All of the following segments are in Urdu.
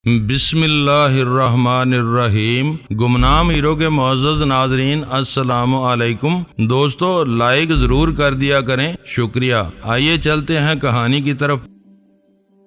بسم اللہ الرحمن الرحیم۔ گمنام ہیرو کے معزز ناظرین السلام علیکم۔ دوستو لائک ضرور کر دیا کریں، شکریہ۔ آئیے چلتے ہیں کہانی کی طرف۔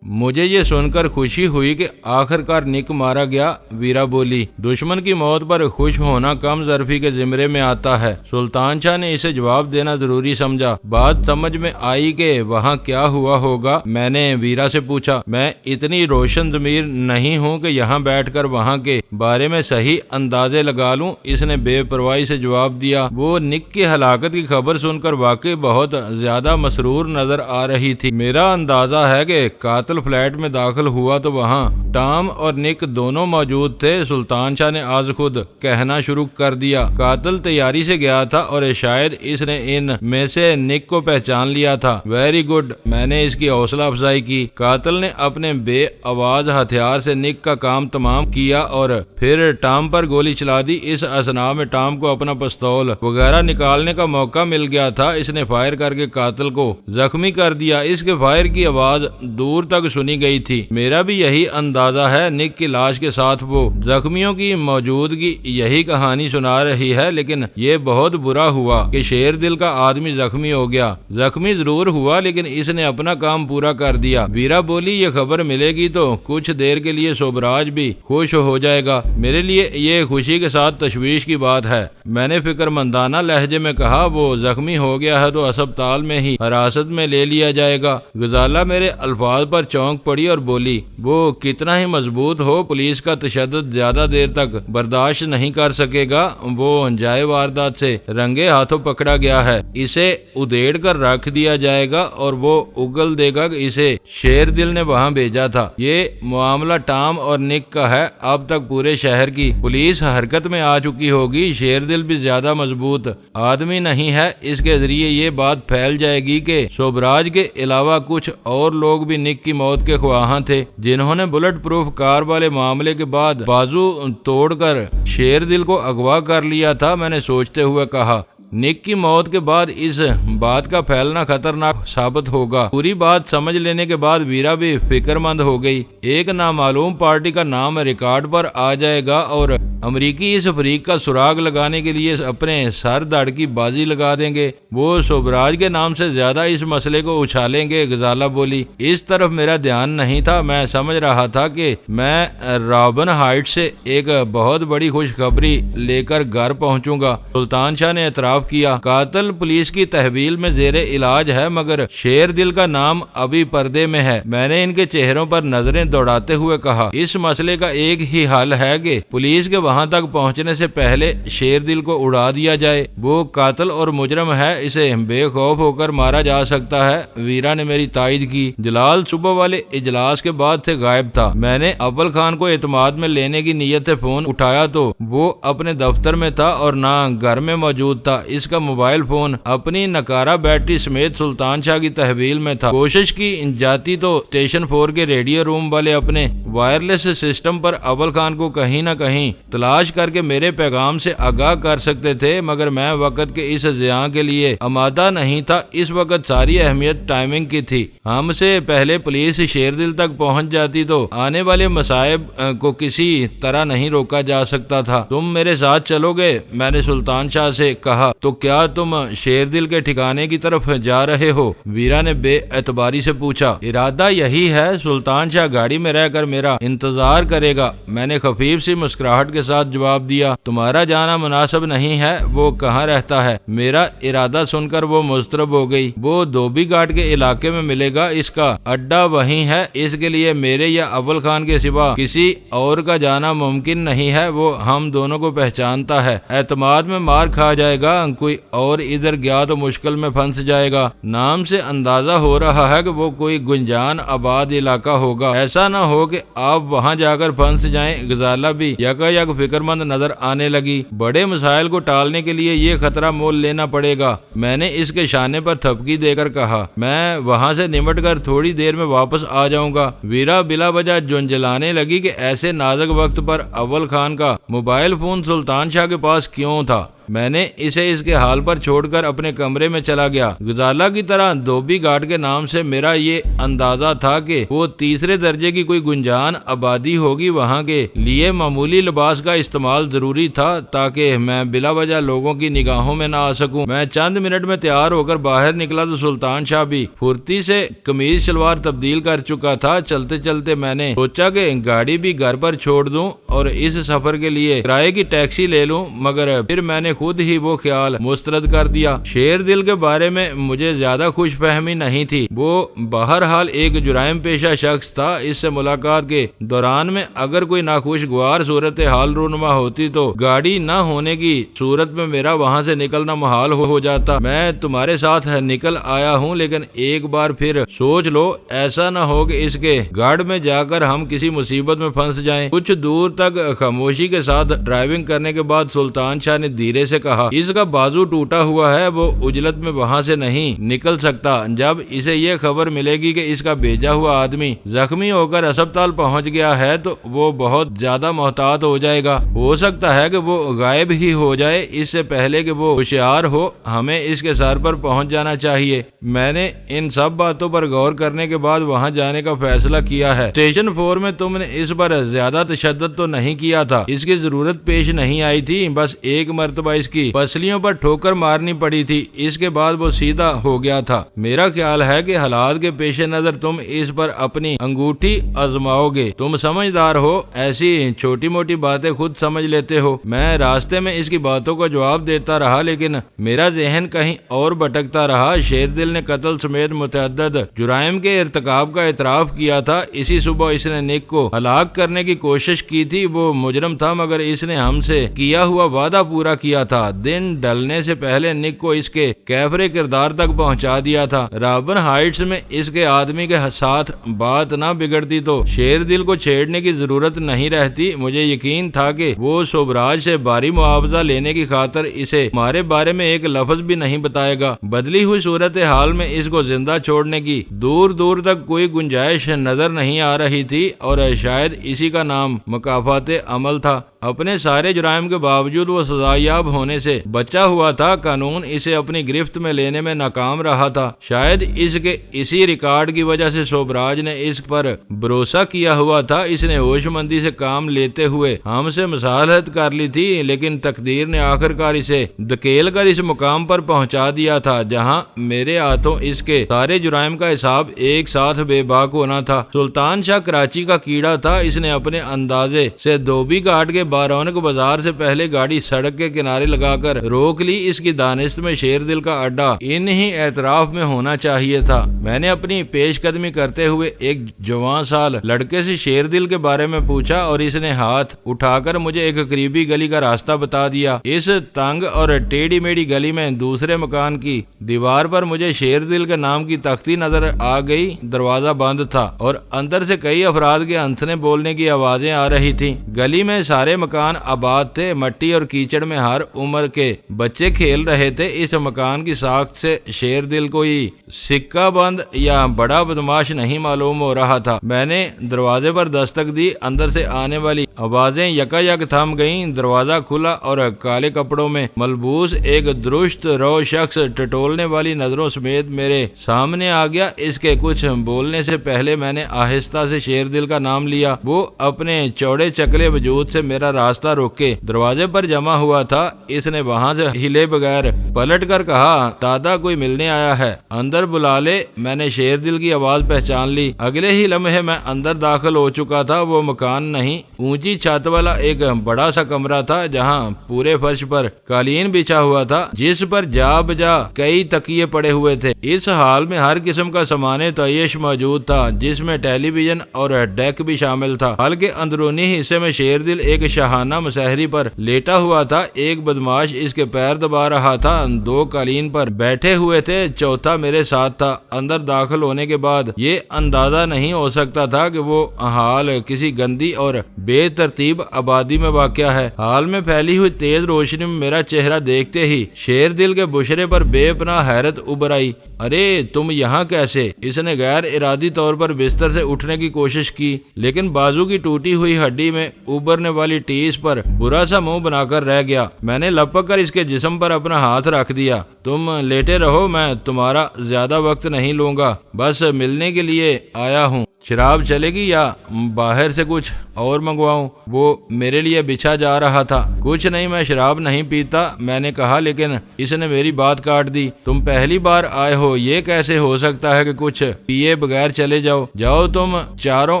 مجھے یہ سن کر خوشی ہوئی کہ آخر کار نک مارا گیا، ویرا بولی۔ دشمن کی موت پر خوش ہونا کم ظرفی کے زمرے میں آتا ہے۔ سلطان شاہ نے اسے جواب دینا ضروری سمجھا۔ بات سمجھ میں آئی کہ وہاں کیا ہوا ہوگا۔ میں نے ویرا سے پوچھا، میں اتنی روشن ضمیر نہیں ہوں کہ یہاں بیٹھ کر وہاں کے بارے میں صحیح اندازے لگا لوں۔ اس نے بے پرواہی سے جواب دیا۔ وہ نک کی ہلاکت کی خبر سن کر واقعی بہت زیادہ مسرور نظر آ رہی تھی۔ میرا اندازہ ہے کہ قاتل فلیٹ میں داخل ہوا تو وہاں ٹام اور نک دونوں موجود تھے۔ سلطان شاہ نے آج خود کہنا شروع کر دیا۔ قاتل تیاری سے گیا تھا اور شاید اس نے ان میں سے نک کو پہچان لیا تھا۔ ویری گڈ، میں نے اس کی حوصلہ افزائی کی۔ قاتل نے اپنے بے آواز ہتھیار سے نک کا کام تمام کیا اور پھر ٹام پر گولی چلا دی۔ اس اثناء میں ٹام کو اپنا پستول وغیرہ نکالنے کا موقع مل گیا تھا۔ اس نے فائر کر کے قاتل کو زخمی کر دیا۔ اس کے فائر کی آواز دور تک سنی گئی تھی۔ میرا بھی یہی اندازہ ہے۔ نک کی لاش کے ساتھ وہ زخمیوں کی موجودگی یہی کہانی سنا رہی ہے، لیکن یہ بہت برا ہوا کہ شیر دل کا آدمی زخمی ہو گیا۔ زخمی ضرور ہوا لیکن اس نے اپنا کام پورا کر دیا۔ ویرا بولی، یہ خبر ملے گی تو کچھ دیر کے لیے سوبراج بھی خوش ہو جائے گا۔ میرے لیے یہ خوشی کے ساتھ تشویش کی بات ہے۔ میں نے فکر مندانہ لہجے میں کہا، وہ زخمی ہو گیا ہے تو اسپتال میں ہی حراست میں لے لیا جائے گا۔ غزالہ میرے الفاظ پر چونک پڑی اور بولی، وہ کتنا ہی مضبوط ہو، پولیس کا تشدد زیادہ دیر تک برداشت نہیں کر سکے گا۔ وہ جائے واردات سے رنگے ہاتھوں پکڑا گیا ہے۔ اسے ادھیڑ کر رکھ دیا جائے گا اور وہ اگل دے گا کہ اسے شیر دل نے وہاں بھیجا تھا۔ یہ معاملہ ٹام اور نک کا ہے۔ اب تک پورے شہر کی پولیس حرکت میں آ چکی ہوگی۔ شیر دل بھی زیادہ مضبوط آدمی نہیں ہے۔ اس کے ذریعے یہ بات پھیل جائے گی کہ سوبراج کے علاوہ کچھ اور لوگ بھی نک کی موت کے خواہاں تھے، جنہوں نے بلٹ پروف کار والے معاملے کے بعد بازو توڑ کر شیر دل کو اغوا کر لیا تھا۔ میں نے سوچتے ہوئے کہا، نک کی موت کے بعد اس بات کا پھیلنا خطرناک ثابت ہوگا۔ پوری بات سمجھ لینے کے بعد ویرا بھی فکر مند ہو گئی۔ ایک نامعلوم پارٹی کا نام ریکارڈ پر آ جائے گا اور امریکی اس فریق کا سراغ لگانے کے لیے اپنے سر دھڑ کی بازی لگا دیں گے۔ وہ سوبراج کے نام سے زیادہ اس مسئلے کو اچھالیں گے۔ غزالہ بولی، اس طرف میرا دھیان نہیں تھا۔ میں سمجھ رہا تھا کہ میں رابن ہائٹ سے ایک بہت بڑی خوشخبری لے کر گھر پہنچوں گا۔ سلطان شاہ نے اعتراف کیا، قاتل پولیس کی تحویل میں زیر علاج ہے مگر شیر دل کا نام ابھی پردے میں ہے۔ میں نے ان کے چہروں پر نظریں دوڑاتے ہوئے کہا، اس مسئلے کا ایک ہی حل ہے کہ پولیس کے وہاں تک پہنچنے سے پہلے شیر دل کو اڑا دیا جائے۔ وہ قاتل اور مجرم ہے، اسے بے خوف ہو کر مارا جا سکتا ہے۔ ویرا نے میری تائید کی۔ جلال صبح والے اجلاس کے بعد سے غائب تھا۔ میں نے اول خان کو اعتماد میں لینے کی نیت سے فون اٹھایا تو وہ اپنے دفتر میں تھا اور نہ گھر میں موجود تھا۔ اس کا موبائل فون اپنی نکارہ بیٹری سمیت سلطان شاہ کی تحویل میں تھا۔ کوشش کی جاتی تو اسٹیشن 4 کے ریڈیو روم والے اپنے وائرلیس سسٹم پر اول خان کو کہیں نہ کہیں تلاش کر کے میرے پیغام سے آگاہ کر سکتے تھے، مگر میں وقت کے اس ضیاع کے لیے آمادہ نہیں تھا۔ اس وقت ساری اہمیت ٹائمنگ کی تھی۔ ہم سے پہلے پولیس شیر دل تک پہنچ جاتی تو آنے والے مصائب کو کسی طرح نہیں روکا جا سکتا تھا۔ تم میرے ساتھ چلو گے؟ میں نے سلطان شاہ سے کہا۔ تو کیا تم شیر دل کے ٹھکانے کی طرف جا رہے ہو؟ ویرا نے بے اعتباری سے پوچھا۔ ارادہ یہی ہے، سلطان شاہ گاڑی میں رہ کر میرا انتظار کرے گا۔ میں نے خفیف سی مسکراہٹ کے ساتھ جواب دیا۔ تمہارا جانا مناسب نہیں ہے، وہ کہاں رہتا ہے؟ میرا ارادہ سن کر وہ مضطرب ہو گئی۔ وہ دھوبی گھاٹ کے علاقے میں ملے گا، اس کا اڈا وہیں ہے۔ اس کے لیے میرے یا اول خان کے سوا کسی اور کا جانا ممکن نہیں ہے۔ وہ ہم دونوں کو پہچانتا ہے۔ اعتماد میں مار کھا جائے گا، کوئی اور ادھر گیا تو مشکل میں پھنس جائے گا۔ نام سے اندازہ ہو رہا ہے کہ وہ کوئی گنجان آباد علاقہ ہوگا۔ ایسا نہ ہو کہ آپ وہاں جا کر پھنس جائیں۔ غزالہ بھی یکا یک فکر مند نظر آنے لگی۔ بڑے مسائل کو ٹالنے کے لیے یہ خطرہ مول لینا پڑے گا۔ میں نے اس کے شانے پر تھپکی دے کر کہا، میں وہاں سے نمٹ کر تھوڑی دیر میں واپس آ جاؤں گا۔ ویرا بلا وجہ جنجلانے لگی کہ ایسے نازک وقت پر اول خان کا موبائل فون سلطان شاہ کے پاس کیوں تھا۔ میں نے اسے اس کے حال پر چھوڑ کر اپنے کمرے میں چلا گیا۔ غزالہ کی طرح دھوبی گھاٹ کے نام سے میرا یہ اندازہ تھا کہ وہ تیسرے درجے کی کوئی گنجان آبادی ہوگی۔ وہاں کے لیے معمولی لباس کا استعمال ضروری تھا تاکہ میں بلا وجہ لوگوں کی نگاہوں میں نہ آ سکوں۔ میں چند منٹ میں تیار ہو کر باہر نکلا تو سلطان شاہ بھی پھرتی سے قمیض شلوار تبدیل کر چکا تھا۔ چلتے چلتے میں نے سوچا کہ گاڑی بھی گھر پر چھوڑ دوں اور اس سفر کے لیے کرائے کی ٹیکسی لے لوں، مگر پھر میں نے خود ہی وہ خیال مسترد کر دیا۔ شیر دل کے بارے میں مجھے زیادہ خوش فہمی نہیں تھی۔ وہ بہرحال ایک جرائم پیشہ شخص تھا۔ اس سے ملاقات کے دوران میں اگر کوئی ناخوشگوار صورتحال رونما ہوتی تو گاڑی نہ ہونے کی صورت میں میرا وہاں سے نکلنا محال ہو جاتا۔ میں تمہارے ساتھ نکل آیا ہوں، لیکن ایک بار پھر سوچ لو، ایسا نہ ہو کہ اس کے گڑھ میں جا کر ہم کسی مصیبت میں پھنس جائیں۔ کچھ دور تک خاموشی کے ساتھ ڈرائیونگ کرنے کے بعد سلطان شاہ نے دھیرے سے کہا، اس کا بازو ٹوٹا ہوا ہے، وہ عجلت میں وہاں سے نہیں نکل سکتا۔ جب اسے یہ خبر ملے گی کہ اس کا بھیجا ہوا آدمی زخمی ہو کر اسپتال پہنچ گیا ہے تو وہ بہت زیادہ محتاط ہو جائے گا۔ ہو سکتا ہے کہ وہ غائب ہی ہو جائے اس سے پہلے کہ وہ ہوشیار ہو۔ ہمیں اس کے سر پر پہنچ جانا چاہیے۔ میں نے ان سب باتوں پر غور کرنے کے بعد وہاں جانے کا فیصلہ کیا ہے۔ اسٹیشن 4 میں تم نے اس پر زیادہ تشدد تو نہیں کیا تھا، اس کی ضرورت پیش نہیں آئی تھی، بس ایک مرتبہ اس کی پسلیوں پر ٹھوکر مارنی پڑی تھی، اس کے بعد وہ سیدھا ہو گیا تھا۔ میرا خیال ہے کہ حالات کے پیش نظر تم اس پر اپنی انگوٹھی آزماؤ گے۔ تم سمجھدار ہو، ایسی چھوٹی موٹی باتیں خود سمجھ لیتے ہو۔ میں راستے میں اس کی باتوں کا جواب دیتا رہا، لیکن میرا ذہن کہیں اور بھٹکتا رہا۔ شیر دل نے قتل سمیت متعدد جرائم کے ارتکاب کا اعتراف کیا تھا۔ اسی صبح اس نے نک کو ہلاک کرنے کی کوشش کی تھی۔ وہ مجرم تھا، مگر اس نے ہم سے کیا ہوا وعدہ پورا کیا تھا۔ دن ڈھلنے سے پہلے نک کو اس کے کیفر کردار تک پہنچا دیا تھا۔ رابن ہائٹس میں اس کے آدمی کے ساتھ بات نہ بگڑتی تو شیر دل کو چھیڑنے کی ضرورت نہیں رہتی۔ مجھے یقین تھا کہ وہ سوبراج سے بھاری معاوضہ لینے کی خاطر اسے ہمارے بارے میں ایک لفظ بھی نہیں بتائے گا۔ بدلی ہوئی صورتحال میں اس کو زندہ چھوڑنے کی دور دور تک کوئی گنجائش نظر نہیں آ رہی تھی، اور شاید اسی کا نام مکافات عمل تھا۔ اپنے سارے جرائم کے باوجود وہ سزایاب ہونے سے بچا ہوا تھا۔ قانون اسے اپنی گرفت میں لینے میں ناکام رہا تھا۔ شاید اس کے اسی ریکارڈ کی وجہ سے سوبراج نے اس پر بھروسہ کیا ہوا تھا۔ اس نے ہوش مندی سے کام لیتے ہوئے ہم سے مصالحت کر لی تھی، لیکن تقدیر نے آخرکار اسے دھکیل کر اس مقام پر پہنچا دیا تھا جہاں میرے ہاتھوں اس کے سارے جرائم کا حساب ایک ساتھ بے باک ہونا تھا۔ سلطان شاہ کراچی کا کیڑا تھا۔ اس نے اپنے اندازے سے دھوبی گھاٹ کے بارونق بازار سے پہلے گاڑی سڑک کے کنارے لگا کر روک لی۔ اس کی دانست میں شیر دل کا اڈا انہی اعتراف میں ہونا چاہیے تھا۔ میں نے اپنی پیش قدمی کرتے ہوئے ایک جوان سال لڑکے سے شیر دل کے بارے میں پوچھا، اور اس نے ہاتھ اٹھا کر مجھے ایک قریبی گلی کا راستہ بتا دیا۔ اس تنگ اور ٹیڑھی میڑھی گلی میں دوسرے مکان کی دیوار پر مجھے شیر دل کے نام کی تختی نظر آ گئی۔ دروازہ بند تھا اور اندر سے کئی افراد کے ہنسنے بولنے کی آوازیں آ رہی تھیں۔ گلی میں سارے مکان آباد تھے۔ مٹی اور کیچڑ میں ہر عمر کے بچے کھیل رہے تھے۔ اس مکان کی ساخت سے شیر دل کوئی سکہ بند یا بڑا بدماش نہیں معلوم ہو رہا تھا۔ میں نے دروازے پر دستک دی۔ اندر سے آنے والی آوازیں یکا یک تھم گئیں۔ دروازہ کھلا اور کالے کپڑوں میں ملبوس ایک درست رو شخص ٹٹولنے والی نظروں سمیت میرے سامنے آ گیا۔ اس کے کچھ بولنے سے پہلے میں نے آہستہ سے شیر دل کا نام لیا۔ وہ اپنے چوڑے چکلے وجود سے میرا راستہ روک کے دروازے پر جمع ہوا تھا۔ اس نے وہاں سے ہلے بغیر پلٹ کر کہا، دادا کوئی ملنے آیا ہے، اندر بلا لے۔ میں نے شیر دل کی آواز پہچان لی۔ اگلے ہی لمحے میں اندر داخل ہو چکا تھا۔ وہ مکان نہیں، اونچی چھت والا ایک بڑا سا کمرہ تھا جہاں پورے فرش پر قالین بچھا ہوا تھا، جس پر جا بجا کئی تکیے پڑے ہوئے تھے۔ اس حال میں ہر قسم کا سامان تعیش موجود تھا، جس میں ٹیلی ویژن اور ڈیک بھی شامل تھا۔ حال کے اندرونی حصے میں شیر دل ایک شاہانہ مسہری پر لیٹا ہوا تھا۔ ایک بدماش اس کے پیر دبا رہا تھا۔ دو قالین پر بیٹھے ہوئے تھے، چوتھا میرے ساتھ تھا۔ اندر داخل ہونے کے بعد یہ اندازہ نہیں ہو سکتا تھا کہ وہ حال کسی گندی اور بے ترتیب آبادی میں واقع ہے۔ حال میں پھیلی ہوئی تیز روشنی میں میرا چہرہ دیکھتے ہی شیر دل کے بشرے پر بے پناہ حیرت ابھر آئی۔ ارے تم یہاں کیسے؟ اس نے غیر ارادی طور پر بستر سے اٹھنے کی کوشش کی، لیکن بازو کی ٹوٹی ہوئی ہڈی میں ابھرنے والی ٹیس پر برا سا منہ بنا کر رہ گیا۔ میں نے لپک کر اس کے جسم پر اپنا ہاتھ رکھ دیا۔ تم لیٹے رہو، میں تمہارا زیادہ وقت نہیں لوں گا، بس ملنے کے لیے آیا ہوں۔ شراب چلے گی یا باہر سے کچھ اور منگواؤں؟ وہ میرے لیے بچھا جا رہا تھا۔ کچھ نہیں، میں شراب نہیں پیتا، میں نے کہا، لیکن اس نے میری بات کاٹ دی۔ تم پہلی بار آئے ہو، یہ کیسے ہو سکتا ہے کہ کچھ پیے بغیر چلے جاؤ؟ جاؤ تم چاروں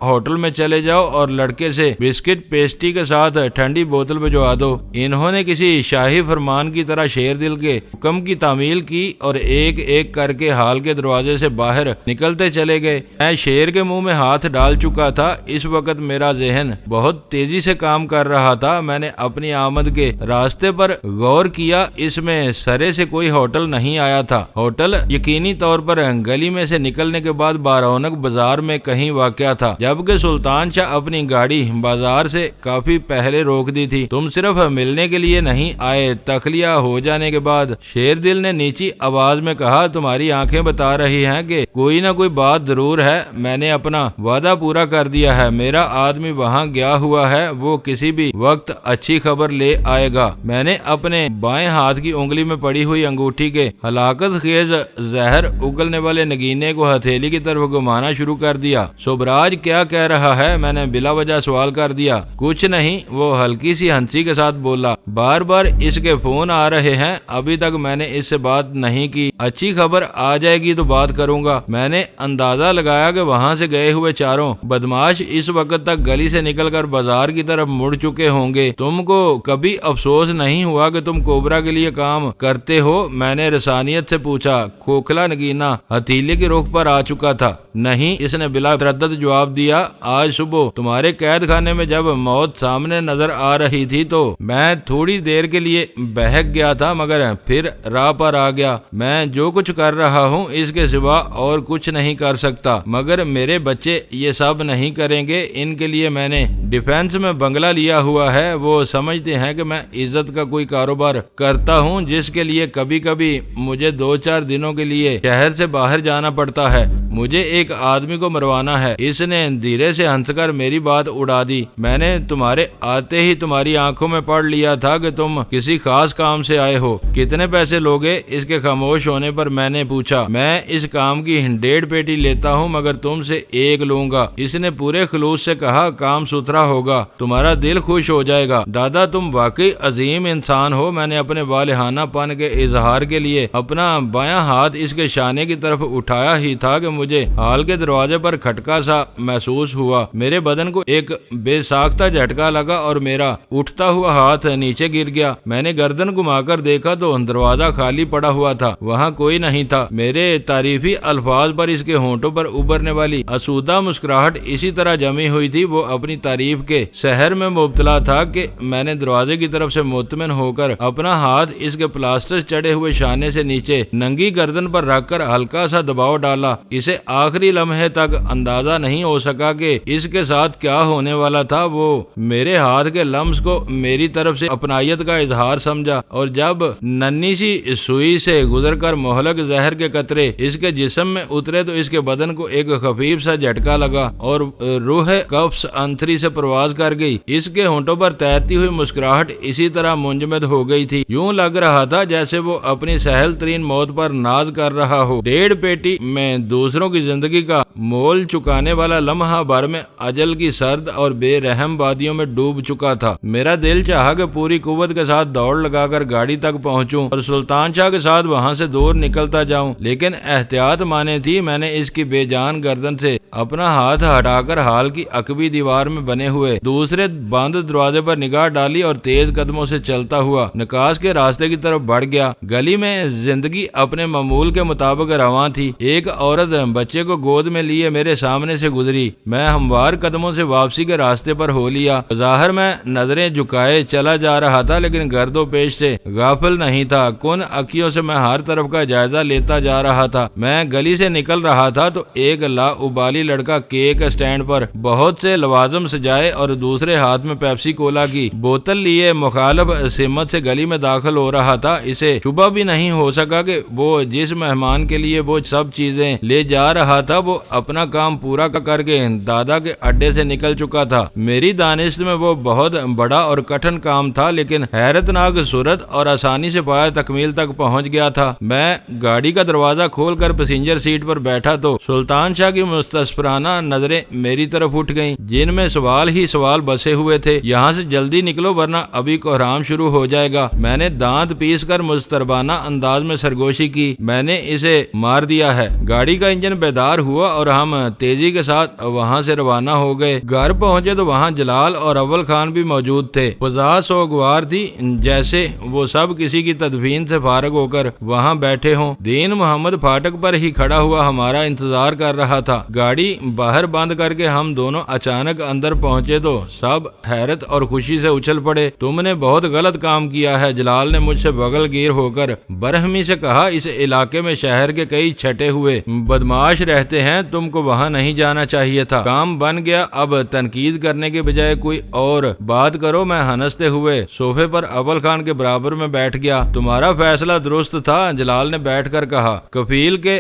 ہوٹل میں چلے جاؤ اور لڑکے سے بسکٹ پیسٹری کے ساتھ ٹھنڈی بوتل بھجوا دو۔ انہوں نے کسی شاہی فرمان کی طرح شیر دل کے حکم کی تعمیل کی اور ایک ایک کر کے ہال کے دروازے سے باہر نکلتے چلے گئے۔ میں شیر کے منہ میں ہاتھ ڈال چکا تھا۔ اس وقت میرا ذہن بہت تیزی سے کام کر رہا تھا۔ میں نے اپنی آمد کے راستے پر غور کیا، اس میں سرے سے کوئی ہوٹل نہیں آیا تھا۔ ہوٹل یقینی طور پر گلی میں سے نکلنے کے بعد بارونق بازار میں کہیں واقع تھا، جبکہ سلطان شاہ اپنی گاڑی بازار سے کافی پہلے روک دی تھی۔ تم صرف ملنے کے لیے نہیں آئے؟ تخلیہ ہو جانے کے بعد شیر دل نے نیچی آواز میں کہا، تمہاری آنکھیں بتا رہی ہیں کہ کوئی نہ کوئی بات ضرور ہے۔ میں نے اپنا وعدہ پورا کر دیا ہے، میرا آدمی وہاں گیا ہوا ہے، وہ کسی بھی وقت اچھی خبر لے آئے گا۔ میں نے اپنے بائیں ہاتھ کی انگلی میں پڑی ہوئی انگوٹھی کے ہلاکت خیز زہر اگلنے والے نگینے کو ہتھیلی کی طرف گھمانا شروع کر دیا۔ سبراج کیا کہہ رہا ہے؟ میں نے بلا وجہ سوال کر دیا۔ کچھ نہیں، وہ ہلکی سی ہنسی کے ساتھ بولا، بار بار اس کے فون آ رہے ہیں، ابھی تک میں نے اس سے بات نہیں کی، اچھی خبر آ جائے گی تو بات کروں گا۔ میں نے اندازہ لگایا کہ وہاں سے گئے ہوئے چاروں بدماش اس وقت تک گلی سے نکل کر بازار کی طرف مڑ چکے ہوں گے۔ تم کو کبھی افسوس نہیں ہوا کہ تم کوبرا کے لیے کام کرتے ہو؟ میں نے رسانیت سے پوچھا۔ کھوکھلا نگینہ ہتھیلے کے رخ پر آ چکا تھا۔ نہیں، اس نے بلا تردد جواب دیا۔ آج صبح تمہارے قید خانے میں جب موت سامنے نظر آ رہی تھی تو میں تھوڑی دیر کے لیے بہک گیا تھا، مگر پھر راہ پر آ گیا۔ میں جو کچھ کر رہا ہوں اس کے سوا اور کچھ نہیں کر سکتا، مگر میرے بچے یہ سب نہیں کریں گے۔ ان کے لیے میں نے ڈیفینس میں بنگلہ لیا ہوا ہے۔ وہ سمجھتے ہیں کہ میں عزت کا کوئی کاروبار کرتا ہوں، جس کے لیے کبھی کبھی مجھے 2-4 دنوں کے لیے شہر سے باہر جانا پڑتا ہے۔ مجھے ایک آدمی کو مروانا ہے۔ اس نے دھیرے سے ہنس کر میری بات اڑا دی۔ میں نے تمہارے آتے ہی تمہاری آنکھوں میں پڑھ لیا تھا کہ تم کسی خاص کام سے آئے ہو۔ کتنے پیسے لوگے؟ اس کے خاموش ہونے پر میں نے پوچھا۔ میں اس کام کی 1.5 پیٹی لیتا ہوں، مگر تم سے 1 لوں گا۔ اس نے پورے خلوص سے کہا، کام ستھرا ہوگا، تمہارا دل خوش ہو جائے گا۔ دادا تم واقعی عظیم انسان ہو۔ میں نے اپنے والہانہ پن کے اظہار کے لیے اپنا بایاں ہاتھ اس کے شانے کی طرف اٹھایا ہی تھا کہ مجھے ہال کے دروازے پر کھٹکا سا محسوس ہوا۔ میرے بدن کو ایک بے ساختہ جھٹکا لگا اور میرا اٹھتا ہوا ہاتھ نیچے گر گیا۔ میں نے گردن گھما کر دیکھا تو دروازہ خالی پڑا ہوا تھا، وہاں کوئی نہیں تھا۔ میرے تعریفی الفاظ پر اس کے ہونٹوں پر ابھرنے والی آسودہ مسکراہٹ اسی طرح جمی ہوئی تھی۔ وہ اپنی تعریف کے سحر میں مبتلا تھا کہ میں نے دروازے کی طرف سے مطمئن ہو کر اپنا ہاتھ اس کے پلاسٹر چڑھے ہوئے شانے سے نیچے ننگی گردن پر رکھ کر ہلکا سا دباؤ ڈالا۔ اسے آخری لمحے تک اندازہ نہیں ہو سکا کہ اس کے ساتھ کیا ہونے والا تھا۔ وہ میرے ہاتھ کے لمس کو میری طرف سے اپنائیت کا اظہار سمجھا، اور جب ننھی سی سوئی سے گزر کر مہلک زہر کے قطرے اس کے جسم میں اترے تو اس کے بدن کو ایک خفیف سا جھٹکا لگا اور روح قفس انتری سے پرواز کر گئی۔ اس کے ہونٹوں پر تیرتی ہوئی مسکراہٹ اسی طرح منجمد ہو گئی تھی، یوں لگ رہا تھا جیسے وہ اپنی سہل ترین موت پر ناز کر رہا ہو۔ 1.5 پیٹی میں دوسروں کی زندگی کا مول چکانے والا لمحہ بھر میں اجل کی سرد اور بے رحم وادیوں میں ڈوب چکا تھا۔ میرا دل چاہا کہ پوری قوت کے ساتھ دوڑ لگا کر گاڑی تک پہنچوں اور سلطان شاہ کے ساتھ وہاں سے دور نکلتا جاؤں، لیکن احتیاط مانے تھی۔ میں نے اس کی بے جان گردن سے اپنا ہاتھ ہٹا کر ہال کی عقبی دیوار میں بنے ہوئے دوسرے بند دروازے پر نگاہ ڈالی اور تیز قدموں سے چلتا ہوا نکاس کے راستے کی طرف بڑھ گیا۔ گلی میں زندگی اپنے معمول کے مطابق رواں تھی۔ ایک عورت بچے کو گود میں لیے میرے سامنے سے گزری۔ میں ہموار قدموں سے واپسی کے راستے پر ہو لیا۔ ظاہر میں نظریں جھکائے چلا جا رہا تھا، لیکن گرد و پیش سے غافل نہیں تھا۔ کن اکھیوں سے میں ہر طرف کا جائزہ لیتا جا رہا تھا۔ میں گلی سے نکل رہا تھا تو ایک لا ابالی لڑکا کیک اسٹینڈ پر بہت سے لوازم سجائے اور دوسرے ہاتھ میں پیپسی کولا کی بوتل لیے مخالف سمت سے گلی میں داخل ہو رہا تھا۔ اسے شبہ بھی نہیں ہو سکا کہ وہ جس مہمان کے لیے وہ سب چیزیں لے جا رہا تھا وہ اپنا کام پورا کر کے دادا کے اڈے سے نکل چکا تھا۔ میری دانست میں وہ بہت بڑا اور کٹھن کام تھا، لیکن حیرت ناک صورت اور آسانی سے پایا تکمیل تک پہنچ گیا تھا۔ میں گاڑی کا دروازہ کھول کر پیسنجر سیٹ پر بیٹھا تو سلطان شاہ کی مستصفرانہ نظریں میری طرف اٹھ گئیں، جن میں سوال ہی سوال بسے ہوئے تھے۔ یہاں سے جلدی نکلو ورنہ ابھی کوہرام شروع ہو جائے گا۔ میں نے دانت پیس کر مستربانہ انداز میں سرگوشی کی۔ میں نے اسے مار دیا ہے۔ گاڑی کا انجن بیدار ہوا اور ہم تیزی کے ساتھ وہاں سے روانہ ہو گئے۔ گھر پہنچے تو وہاں جلال اور اول خان بھی موجود تھے۔ فضا سوگوار تھی، جیسے وہ سب کسی کی تدفین سے فارغ ہو کر وہاں بیٹھے ہوں۔ دین محمد پھاٹک پر ہی کھڑا ہوا ہمارا انتظار کر رہا تھا۔ گاڑی باہر بند کر کے ہم دونوں اچانک اندر پہنچے تو سب حیرت اور خوشی سے اچھل پڑے۔ تم نے بہت غلط کام کیا ہے، جلال نے مجھ سے بغل گیر ہو کر برہمی سے کہا۔ اس علاقے میں شہر کے کئی چھٹے ہوئے بدماش رہتے ہیں، تم کو وہاں نہیں جانا چاہیے تھا۔ کام بن گیا، اب تنقید کرنے کے بجائے کوئی اور بات کرو۔ میں ہنستے ہوئے صوفے پر اول خان کے برابر میں بیٹھ گیا۔ تمہارا فیصلہ درست تھا، جلال نے بیٹھ کر کہا۔ کفیل کے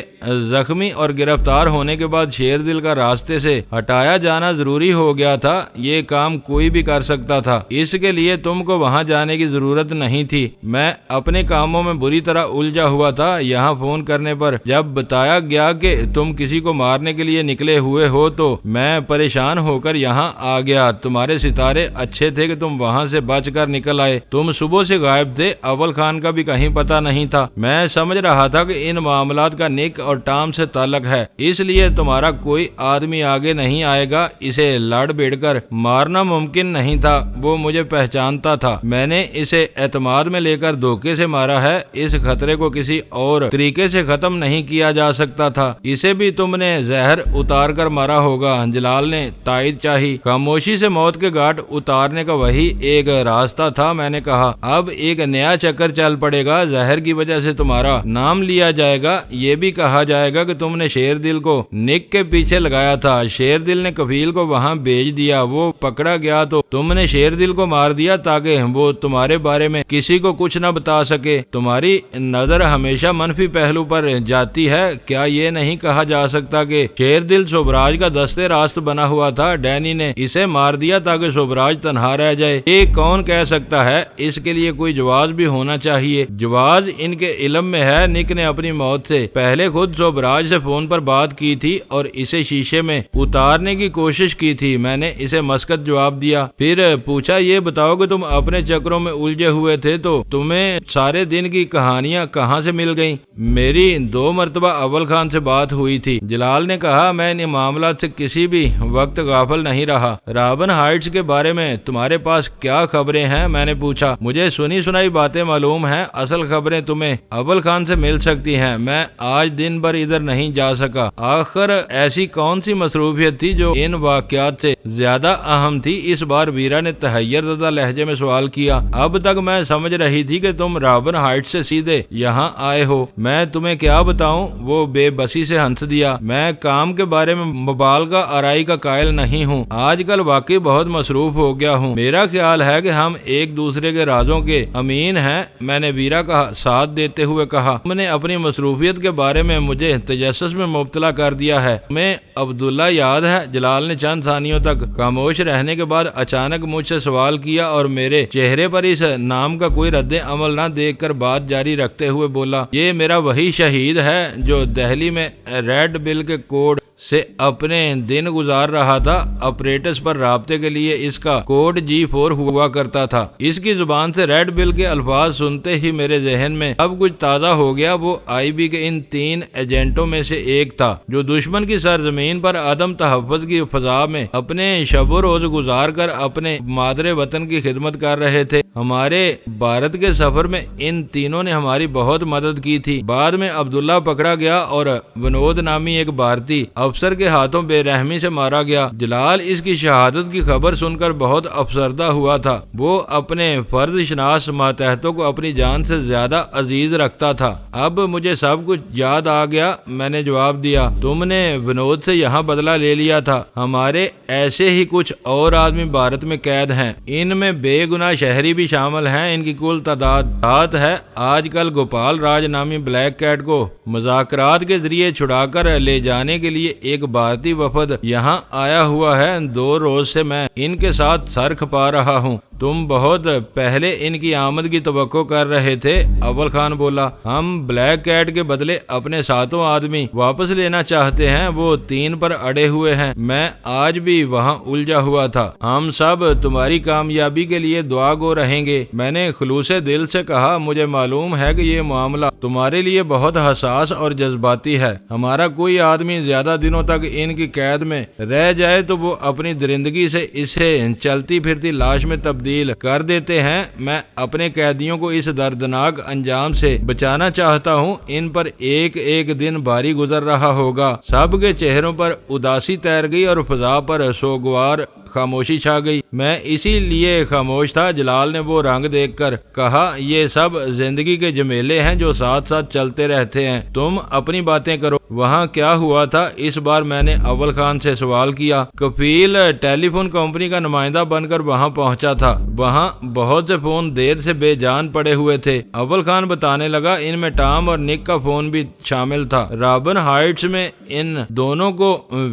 زخمی اور گرفتار ہونے کے بعد شیر دل کا راستے سے ہٹایا جانا ضروری ہو گیا تھا۔ یہ کام کوئی بھی کر سکتا تھا، اس کے لیے تم کو وہاں جانے کی ضرورت نہیں تھی۔ میں اپنے کاموں میں بری طرح الجھا ہوا تھا۔ یہاں فون کرنے پر جب بتایا گیا کہ تم کسی کو مارنے کے لیے نکلے ہوئے ہو تو میں پریشان ہو کر یہاں آ گیا۔ تمہارے ستارے اچھے تھے کہ تم وہاں سے بچ کر نکل آئے۔ تم صبح سے غائب تھے، اول خان کا بھی کہیں پتہ نہیں تھا۔ میں سمجھ رہا تھا کہ ان معاملات کا نک اور ٹام سے تعلق ہے، اس لیے تمہارا کوئی آدمی آگے نہیں آئے گا۔ اسے لڑ بھیڑ کر مارنا ممکن نہیں تھا، وہ مجھے پہچانتا تھا۔ میں نے اسے اعتماد میں لے کر دھوکے سے مارا ہے۔ اس خطرے کو کسی اور طریقے سے ختم نہیں کیا جا سکتا تھا۔ اسے بھی تم نے زہر اتار کر مارا ہوگا، جلال نے تائید چاہی۔ خاموشی سے موت کے گھاٹ اتارنے کا وہی ایک راستہ تھا۔ میں نے کہا، اب ایک نیا چکر چل پڑے گا، زہر کی وجہ سے تمہارا نام لیا جائے گا، یہ بھی کہا جائے گا کہ تم نے شیر دل کو نک کے پیچھے لگایا تھا۔ شیر دل نے کفیل کو وہاں بھیج دیا، وہ پکڑا گیا تو تم نے شیر دل کو مار دیا تاکہ وہ تمہارے بارے میں کسی کو کچھ نہ بتا سکے۔ تمہاری نظر ہمیشہ منفی پہلو پر جاتی ہے۔ کیا یہ نہیں کہا جا سکتا کہ شیر دل سوبراج کا دستے راست بنا ہوا تھا؟ ڈینی نے اسے مار دیا تاکہ سوبراج تنہا رہ جائے۔ یہ کون کہہ سکتا ہے؟ اس کے لیے کوئی جواز بھی ہونا چاہیے۔ جواز ان کے علم میں ہے۔ نک نے اپنی موت سے پہلے خود سوبراج سے فون پر بات کی تھی اور اسے شیشے میں اتارنے کی کوشش کی تھی۔ میں نے اسے مسکت جواب دیا، پھر پوچھا، یہ بتاؤ کہ تم اپنے چکروں میں الجھے ہوئے تھے تو تمہیں سارے دن کی کہانیاں کہاں سے مل گئیں؟ میری 2 مرتبہ اول خان سے بات ہوئی تھی، جلال نے کہا۔ میں ان معاملات سے کسی بھی وقت غافل نہیں رہا۔ رابن ہائٹس کے بارے میں تمہارے پاس کیا خبریں ہیں؟ میں نے پوچھا۔ مجھے سنی سنائی باتیں معلوم ہیں، اصل خبریں تمہیں اول خان سے مل سکتی ہیں۔ میں آج دن بھر ادھر نہیں جا سکا۔ آخر ایسی کون سی مصروفیت تھی جو ان واقعات سے زیادہ اہم تھی؟ اس بار ویرا نے تحیر زدہ لہجے میں سوال کیا۔ اب تک میں سمجھ رہی تھی کہ تم رابن ہائٹ سے سیدھے یہاں آئے ہو۔ میں تمہیں کیا بتاؤں؟ وہ بے بسی سے ہنس دیا۔ میں کام کے بارے میں مبالغہ آرائی کا قائل نہیں ہوں، آج کل واقعی بہت مصروف ہو گیا ہوں۔ میرا خیال ہے کہ ہم ایک دوسرے کے رازوں کے امین ہیں، میں نے ویرا کا ساتھ دیتے ہوئے کہا۔ تم نے اپنی مصروفیت کے بارے میں مجھے تجسس میں مبتلا کر دیا ہے۔ میں عبداللہ یاد ہے؟ جلال نے چند ثانیوں تک خاموش رہنے کے بعد اچانک مجھ سے سوال کیا اور میرے چہرے پر اس نام کا کوئی رد عمل نہ دیکھ کر بات جاری رکھتے ہوئے بولا، یہ میرا وہی شہید ہے جو دہلی میں ریڈ بل کے کوڈ سے اپنے دن گزار رہا تھا۔ اپریٹس پر رابطے کے لیے اس کا کوڈ G4 ہوا کرتا تھا۔ اس کی زبان سے ریڈ بل کے الفاظ سنتے ہی میرے ذہن میں سب کچھ تازہ ہو گیا۔ وہ IB کے ان 3 ایجنٹوں میں سے ایک تھا جو دشمن کی سرزمین پر عدم تحفظ کی فضا میں اپنے شب و روز گزار کر اپنے مادر وطن کی خدمت کر رہے تھے۔ ہمارے بھارت کے سفر میں ان تینوں نے ہماری بہت مدد کی تھی۔ بعد میں عبداللہ پکڑا گیا اور ونود نامی ایک بھارتی افسر کے ہاتھوں بے رحمی سے مارا گیا۔ جلال اس کی شہادت کی خبر سن کر بہت افسردہ ہوا تھا۔ وہ اپنے فرض شناس ماتحتوں کو اپنی جان سے زیادہ عزیز رکھتا تھا۔ اب مجھے سب کچھ یاد آ گیا۔ میں نے جواب دیا، تم نے ونود سے یہاں بدلہ لے لیا تھا، ہمارے ایسے ہی کچھ اور آدمی بھارت میں قید ہیں، ان میں بے گناہ شہری بھی شامل ہیں، ان کی کل تعداد 7 ہے۔ آج کل گوپال راج نامی بلیک کیٹ کو مذاکرات کے ذریعے چھڑا کر لے جانے کے لیے ایک بھارتی وفد یہاں آیا ہوا ہے۔ 2 روز سے میں ان کے ساتھ سر کھپا رہا ہوں۔ تم بہت پہلے ان کی آمد کی توقع کر رہے تھے۔ اول خان بولا، ہم بلیک کیٹ کے بدلے اپنے 7 آدمی واپس لینا چاہتے ہیں، وہ 3 پر اڑے ہوئے ہیں۔ میں آج بھی وہاں الجھا ہوا تھا۔ ہم سب تمہاری کامیابی کے لیے دعا گو رہیں گے۔ میں نے خلوص دل سے کہا، مجھے معلوم ہے کہ یہ معاملہ تمہارے لیے بہت حساس اور جذباتی ہے۔ ہمارا کوئی آدمی زیادہ دنوں تک ان کی قید میں رہ جائے تو وہ اپنی درندگی سے اسے چلتی پھرتی لاش میں تبدیل کر دیتے ہیں۔ میں اپنے قیدیوں کو اس دردناک انجام سے بچانا چاہتا ہوں۔ ان پر ایک ایک دن بھاری گزر رہا ہوگا۔ سب کے چہروں پر اداسی تیر گئی اور فضا پر سوگوار خاموشی چھا گئی۔ میں اسی لیے خاموش تھا۔ جلال نے وہ رنگ دیکھ کر کہا، یہ سب زندگی کے جھمیلے ہیں جو ساتھ ساتھ چلتے رہتے ہیں، تم اپنی باتیں کرو۔ وہاں کیا ہوا تھا؟ اس بار میں نے اول خان سے سوال کیا۔ کفیل ٹیلی فون کمپنی کا نمائندہ بن کر وہاں پہنچا تھا۔ وہاں بہت سے فون دیر سے بے جان پڑے ہوئے تھے۔ اول خان بتانے لگا، ان میں ٹام اور نک کا فون بھی شامل تھا۔ رابن ہائٹس میں ان دونوں کو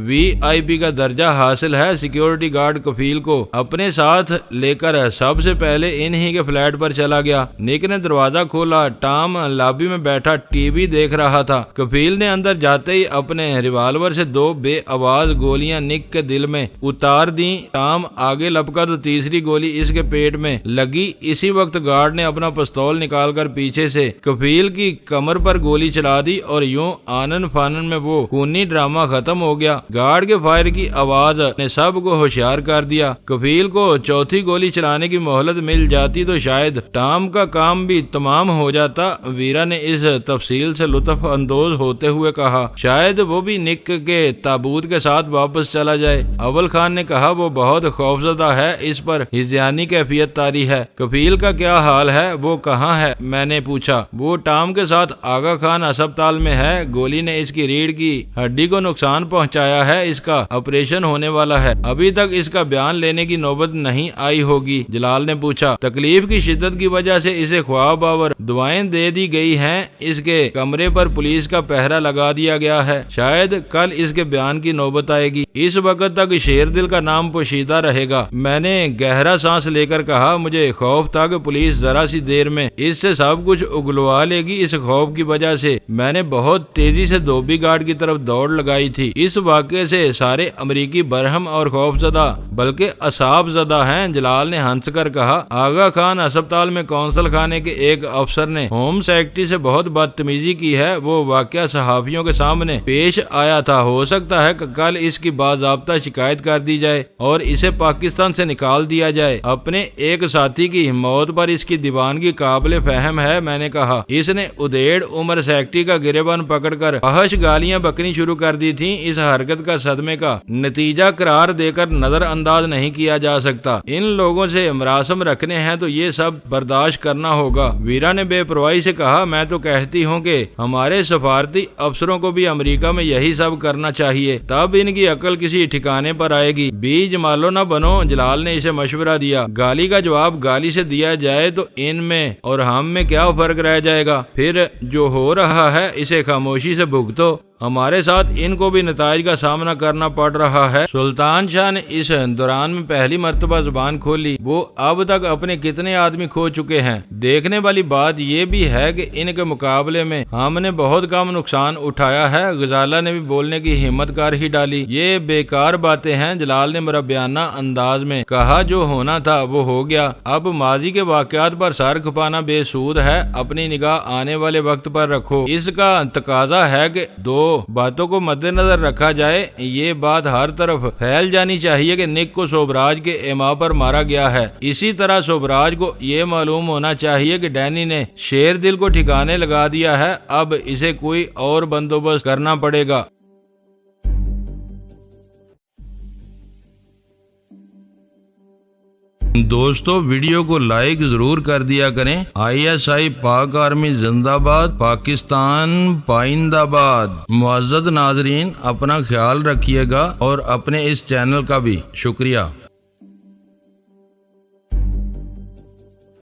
VIP کا درجہ حاصل ہے۔ سیکیورٹی گارڈ کفیل کو اپنے ساتھ لے کر سب سے پہلے انہی کے فلیٹ پر چلا گیا۔ نک نے دروازہ کھولا۔ ٹام لابی میں بیٹھا ٹی وی دیکھ رہا تھا۔ کفیل نے اندر جاتے ہی اپنے ریوالور سے 2 بے آواز گولیاں نک کے دل میں اتار دیں۔ ٹام آگے لپکا تو تیسری گولی اس کے پیٹ میں لگی۔ اسی وقت گارڈ نے اپنا پستول نکال کر پیچھے سے کفیل کی کمر پر گولی چلا دی اور یوں آنن فانن میں وہ خونی ڈرامہ ختم ہو گیا۔ گارڈ کے فائر کی آواز نے سب کو ہوشیار کر دیا۔ کفیل کو چوتھی گولی چلانے کی مہلت مل جاتی تو شاید ٹام کا کام بھی تمام ہو جاتا۔ ویرا نے اس تفصیل سے لطف اندوز ہوتے ہوئے کہا، شاید وہ بھی نک کے تابوت کے ساتھ واپس چلا جائے۔ اول خان نے کہا، وہ بہت خوفزدہ ہے، اس پر ہذیانی کیفیت طاری ہے۔ کفیل کا کیا حال ہے؟ وہ کہاں ہے؟ میں نے پوچھا۔ وہ ٹام کے ساتھ آغا خان ہسپتال میں ہے۔ گولی نے اس کی ریڑھ کی ہڈی کو نقصان پہنچایا ہے، اس کا آپریشن ہونے والا ہے۔ ابھی تک اس کا بیان لینے کی نوبت نہیں آئی ہوگی۔ جلال نے پوچھا، تکلیف کی شدت کی وجہ سے اسے خواب آور دعائیں دے دی گئی ہیں، اس کے کمرے پر پولیس کا پہرا لگا دیا گیا ہے، شاید کل اس کے بیان کی نوبت آئے گی۔ اس وقت تک شیر دل کا نام پوشیدہ رہے گا۔ میں نے گہرا سانس لے کر کہا، مجھے خوف تھا کہ پولیس ذرا سی دیر میں اس سے سب کچھ اگلوا لے گی۔ اس خوف کی وجہ سے میں نے بہت تیزی سے دھوبی گارڈ کی طرف دوڑ لگائی تھی۔ اس واقعے سے سارے امریکی برہم اور خوف زدہ بلکہ اصحاب زدہ ہیں۔ جلال نے ہنس کر کہا، آغا خان ہسپتال میں کونسل خانے کے ایک افسر نے ہوم سیکرٹری سے بہت بدتمیزی کی ہے۔ وہ واقعہ صحافیوں کے سامنے پیش آیا تھا۔ ہو سکتا ہے کہ کل اس کی باضابطہ شکایت کر دی جائے اور اسے پاکستان سے نکال دیا جائے۔ اپنے ایک ساتھی کی موت پر اس کی دیوانگی قابل فہم ہے، میں نے کہا۔ اس نے ادھیڑ عمر سیکرٹری کا گریبان پکڑ کر فحش گالیاں بکنی شروع کر دی تھیں۔ اس حرکت کا صدمے کا نتیجہ قرار دے کر نظر انداز نہیں کیا جا سکتا۔ ان لوگوں سے مراسم رکھنے ہیں تو یہ سب برداشت کرنا ہوگا۔ ویرا نے بے پرواہی سے کہا، میں تو کہتی ہوں کہ ہمارے سفارتی افسروں کو بھی امریکہ میں یہی سب کرنا چاہیے، تب ان کی عقل کسی ٹھکانے پر آئے گی۔ بیج مالو نہ بنو، جلال نے اسے مشورہ دیا۔ گالی کا جواب گالی سے دیا جائے تو ان میں اور ہم میں کیا فرق رہ جائے گا؟ پھر جو ہو رہا ہے اسے خاموشی سے بھگتو۔ ہمارے ساتھ ان کو بھی نتائج کا سامنا کرنا پڑ رہا ہے۔ سلطان شاہ نے اس دوران میں پہلی مرتبہ زبان کھولی۔ وہ اب تک اپنے کتنے آدمی کھو چکے ہیں؟ دیکھنے والی بات یہ بھی ہے کہ ان کے مقابلے میں ہم نے بہت کم نقصان اٹھایا ہے۔ غزالہ نے بھی بولنے کی ہمت کر ہی ڈالی، یہ بیکار باتیں ہیں۔ جلال نے مربیانہ انداز میں کہا، جو ہونا تھا وہ ہو گیا، اب ماضی کے واقعات پر سر کھپانا بے سود ہے۔ اپنی نگاہ آنے والے وقت پر رکھو۔ اس کا تقاضا ہے کہ 2 باتوں کو مد نظر رکھا جائے۔ یہ بات ہر طرف پھیل جانی چاہیے کہ نک کو سوبراج کے ایما پر مارا گیا ہے۔ اسی طرح سوبراج کو یہ معلوم ہونا چاہیے کہ ڈینی نے شیر دل کو ٹھکانے لگا دیا ہے۔ اب اسے کوئی اور بندوبست کرنا پڑے گا۔ دوستو ویڈیو کو لائک ضرور کر دیا کریں۔ ISI پاک آرمی زندہ باد، پاکستان پائندہ باد۔ معزز ناظرین، اپنا خیال رکھیے گا اور اپنے اس چینل کا بھی شکریہ۔